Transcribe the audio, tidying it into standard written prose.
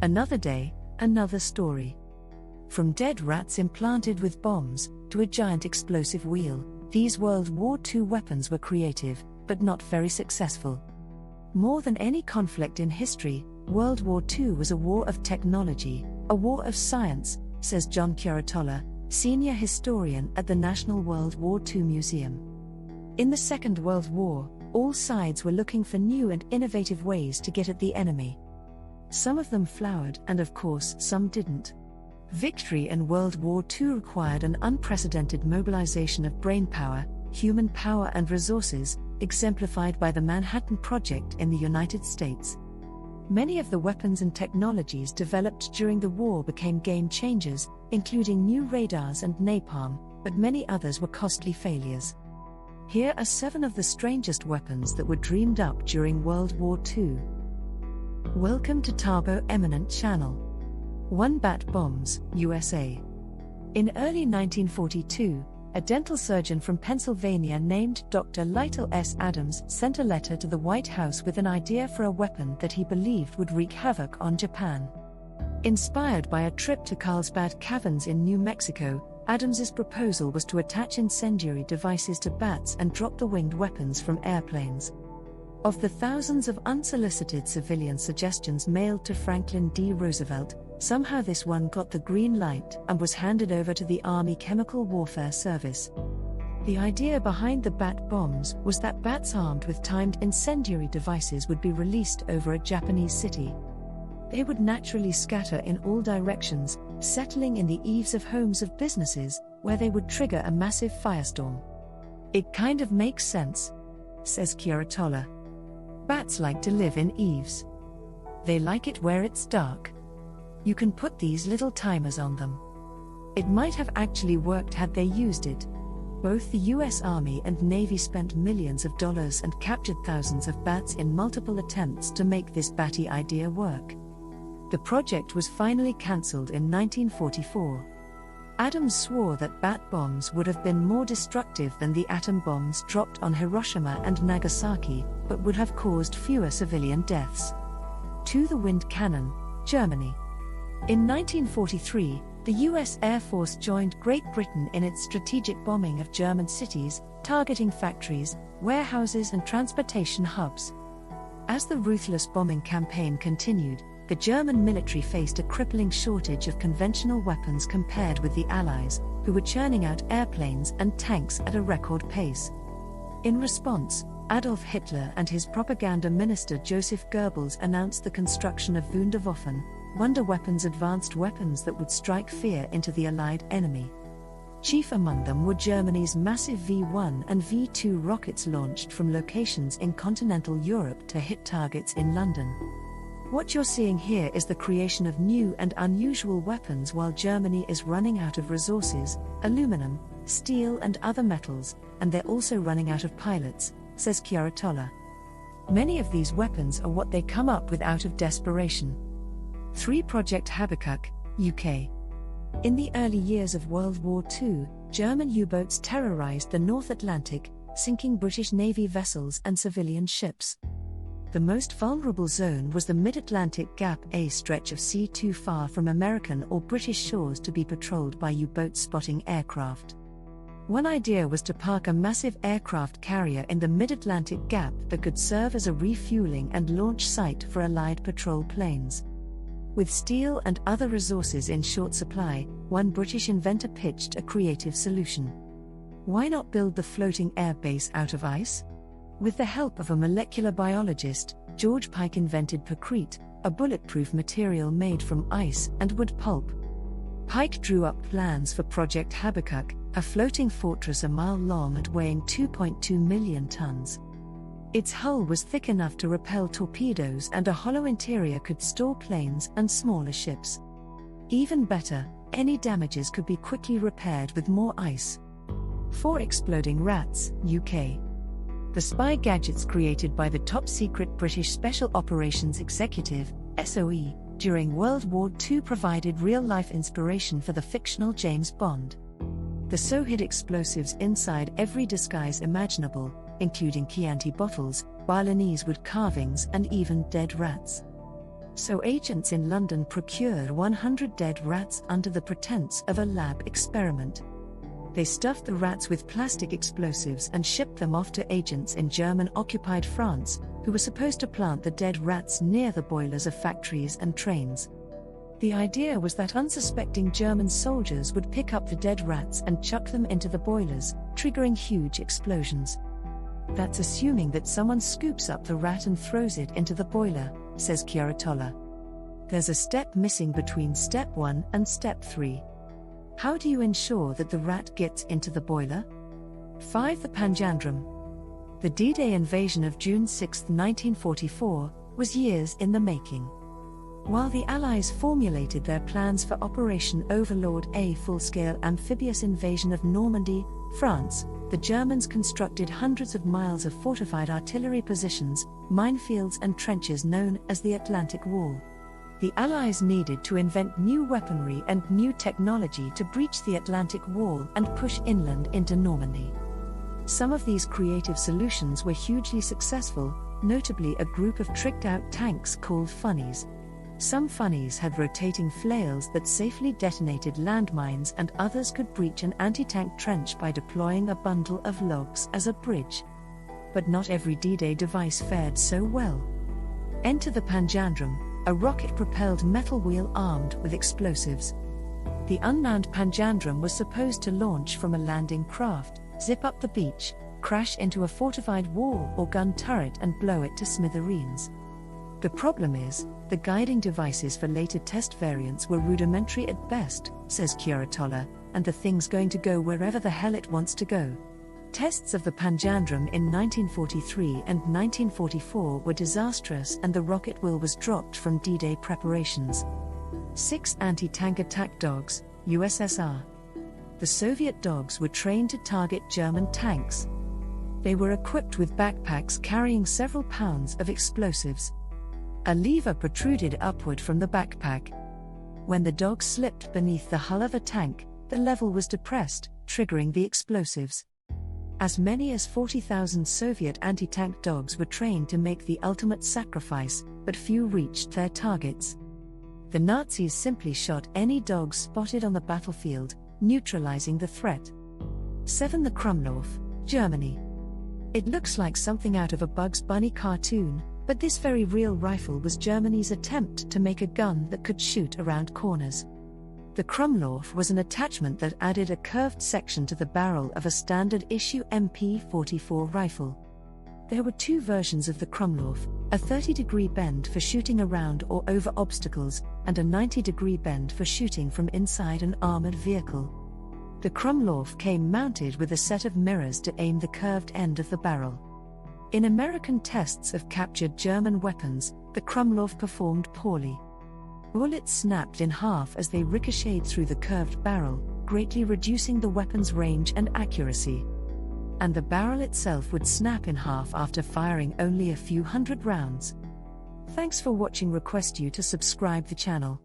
Another day, another story. From dead rats implanted with bombs, to a giant explosive wheel, these World War II weapons were creative, but not very successful. More than any conflict in history, World War II was a war of technology, a war of science, says John Curatola, senior historian at the National WWII Museum. In the Second World War, all sides were looking for new and innovative ways to get at the enemy. Some of them flowered, and of course some didn't. Victory in World War II required an unprecedented mobilization of brainpower, human power and resources, exemplified by the Manhattan Project in the United States. Many of the weapons and technologies developed during the war became game changers, including new radars and napalm, but many others were costly failures. Here are 7 of the strangest weapons that were dreamed up during World War II. Welcome to Tabo Eminent Channel. 1 Bat Bombs, USA. In early 1942, a dental surgeon from Pennsylvania named Dr. Lytle S. Adams sent a letter to the White House with an idea for a weapon that he believed would wreak havoc on Japan. Inspired by a trip to Carlsbad Caverns in New Mexico, Adams's proposal was to attach incendiary devices to bats and drop the winged weapons from airplanes. Of the thousands of unsolicited civilian suggestions mailed to Franklin D. Roosevelt, somehow this one got the green light and was handed over to the Army Chemical Warfare Service. The idea behind the bat bombs was that bats armed with timed incendiary devices would be released over a Japanese city. They would naturally scatter in all directions, settling in the eaves of homes of businesses, where they would trigger a massive firestorm. It kind of makes sense, says Curatola. Bats like to live in eaves. They like it where it's dark. You can put these little timers on them. It might have actually worked had they used it. Both the US Army and Navy spent millions of dollars and captured thousands of bats in multiple attempts to make this batty idea work. The project was finally cancelled in 1944. Adams swore that bat bombs would have been more destructive than the atom bombs dropped on Hiroshima and Nagasaki, but would have caused fewer civilian deaths. 2 The Wind Cannon, Germany. In 1943, the US Air Force joined Great Britain in its strategic bombing of German cities, targeting factories, warehouses and transportation hubs. As the ruthless bombing campaign continued, the German military faced a crippling shortage of conventional weapons compared with the Allies, who were churning out airplanes and tanks at a record pace. In response, Adolf Hitler and his propaganda minister Joseph Goebbels announced the construction of Wunderwaffen, wonder weapons, advanced weapons that would strike fear into the Allied enemy. Chief among them were Germany's massive V-1 and V-2 rockets launched from locations in continental Europe to hit targets in London. What you're seeing here is the creation of new and unusual weapons while Germany is running out of resources, aluminum, steel and other metals, and they're also running out of pilots, says Curatola. Many of these weapons are what they come up with out of desperation. 3 Project Habakkuk, UK. In the early years of World War II, German U-boats terrorized the North Atlantic, sinking British Navy vessels and civilian ships. The most vulnerable zone was the Mid-Atlantic Gap, a stretch of sea too far from American or British shores to be patrolled by U-boat spotting aircraft. One idea was to park a massive aircraft carrier in the Mid-Atlantic Gap that could serve as a refueling and launch site for Allied patrol planes. With steel and other resources in short supply, one British inventor pitched a creative solution. Why not build the floating air base out of ice? With the help of a molecular biologist, George Pike invented Picrete, a bulletproof material made from ice and wood pulp. Pike drew up plans for Project Habakkuk, a floating fortress a mile long and weighing 2.2 million tons. Its hull was thick enough to repel torpedoes and a hollow interior could store planes and smaller ships. Even better, any damages could be quickly repaired with more ice. 4 Exploding Rats, UK. The spy gadgets created by the top-secret British Special Operations Executive, SOE, during World War II provided real-life inspiration for the fictional James Bond. The SOE hid explosives inside every disguise imaginable, including Chianti bottles, Balinese wood carvings and even dead rats. So agents in London procured 100 dead rats under the pretense of a lab experiment. They stuffed the rats with plastic explosives and shipped them off to agents in German-occupied France, who were supposed to plant the dead rats near the boilers of factories and trains. The idea was that unsuspecting German soldiers would pick up the dead rats and chuck them into the boilers, triggering huge explosions. That's assuming that someone scoops up the rat and throws it into the boiler, says Curatola. There's a step missing between step 1 and step 3. How do you ensure that the rat gets into the boiler? 5. The Panjandrum. The D-Day invasion of June 6, 1944, was years in the making. While the Allies formulated their plans for Operation Overlord, a full-scale amphibious invasion of Normandy, France, the Germans constructed hundreds of miles of fortified artillery positions, minefields and trenches known as the Atlantic Wall. The Allies needed to invent new weaponry and new technology to breach the Atlantic Wall and push inland into Normandy. Some of these creative solutions were hugely successful, notably a group of tricked-out tanks called funnies. Some funnies had rotating flails that safely detonated landmines, and others could breach an anti-tank trench by deploying a bundle of logs as a bridge. But not every D-Day device fared so well. Enter the Panjandrum, a rocket-propelled metal wheel armed with explosives. The unmanned Panjandrum was supposed to launch from a landing craft, zip up the beach, crash into a fortified wall or gun turret and blow it to smithereens. The problem is, the guiding devices for later test variants were rudimentary at best, says Curatola, and the thing's going to go wherever the hell it wants to go. Tests of the Panjandrum in 1943 and 1944 were disastrous, and the rocket wheel was dropped from D-Day preparations. 6. Anti-tank attack dogs, USSR. The Soviet dogs were trained to target German tanks. They were equipped with backpacks carrying several pounds of explosives. A lever protruded upward from the backpack. When the dog slipped beneath the hull of a tank, the level was depressed, triggering the explosives. As many as 40,000 Soviet anti-tank dogs were trained to make the ultimate sacrifice, but few reached their targets. The Nazis simply shot any dogs spotted on the battlefield, neutralizing the threat. 7. The Krumlorf, Germany. It looks like something out of a Bugs Bunny cartoon, but this very real rifle was Germany's attempt to make a gun that could shoot around corners. The Krumlorf was an attachment that added a curved section to the barrel of a standard-issue MP-44 rifle. There were two versions of the Krumlorf, a 30-degree bend for shooting around or over obstacles, and a 90-degree bend for shooting from inside an armored vehicle. The Krumlorf came mounted with a set of mirrors to aim the curved end of the barrel. In American tests of captured German weapons, the Krumlorf performed poorly. Bullets snapped in half as they ricocheted through the curved barrel, greatly reducing the weapon's range and accuracy. And the barrel itself would snap in half after firing only a few hundred rounds. Thanks for watching. Request you to subscribe the channel.